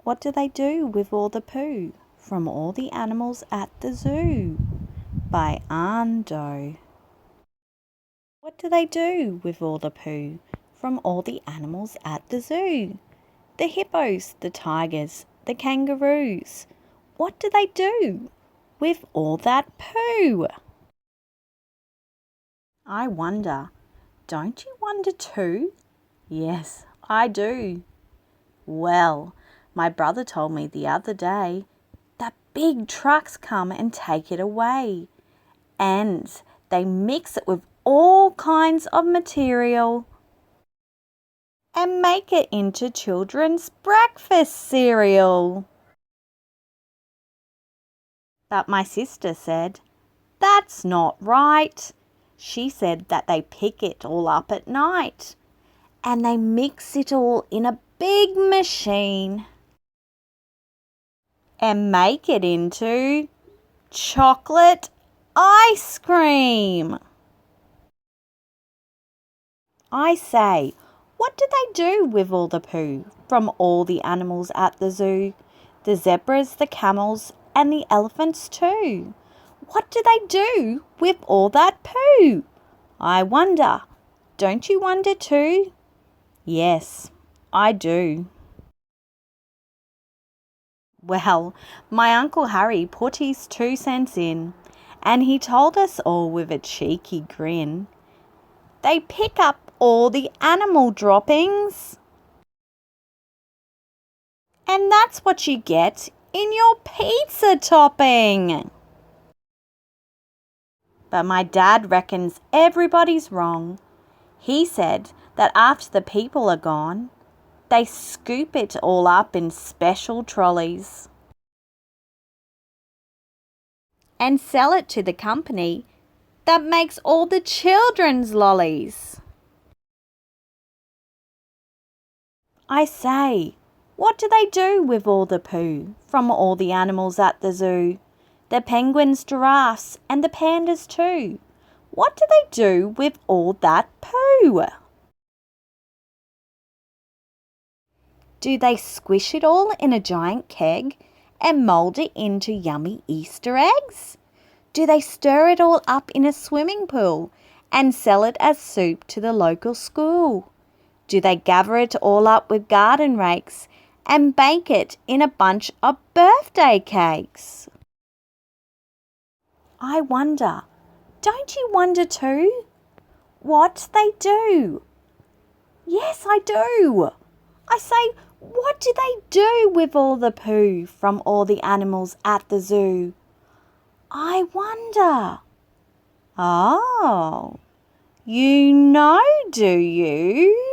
What do they do with all the poo from all the animals at the zoo? By Ando. What do they do with all the poo from all the animals at the zoo? The hippos, the tigers, the kangaroos. What do they do with all that poo? I wonder. Don't you wonder too? Yes, I do. Well, my brother told me the other day that big trucks come and take it away, and they mix it with all kinds of material and make it into children's breakfast cereal. But my sister said, that's not right. She said that they pick it all up at night and they mix it all in a big machine and make it into chocolate ice cream. I say, what do they do with all the poo from all the animals at the zoo? The zebras, the camels, and the elephants too. What do they do with all that poo? I wonder. Don't you wonder too? Yes, I do. Well, my Uncle Harry put his 2 cents in, and he told us all with a cheeky grin, they pick up all the animal droppings. And that's what you get in your pizza topping. But my dad reckons everybody's wrong. He said that after the people are gone, they scoop it all up in special trolleys and sell it to the company that makes all the children's lollies. I say, what do they do with all the poo from all the animals at the zoo? The penguins, giraffes, and the pandas too. What do they do with all that poo? Do they squish it all in a giant keg and mould it into yummy Easter eggs? Do they stir it all up in a swimming pool and sell it as soup to the local school? Do they gather it all up with garden rakes and bake it in a bunch of birthday cakes? I wonder, don't you wonder too? What they do? Yes, I do. I say, what do they do with all the poo from all the animals at the zoo? I wonder. Oh, you know, do you?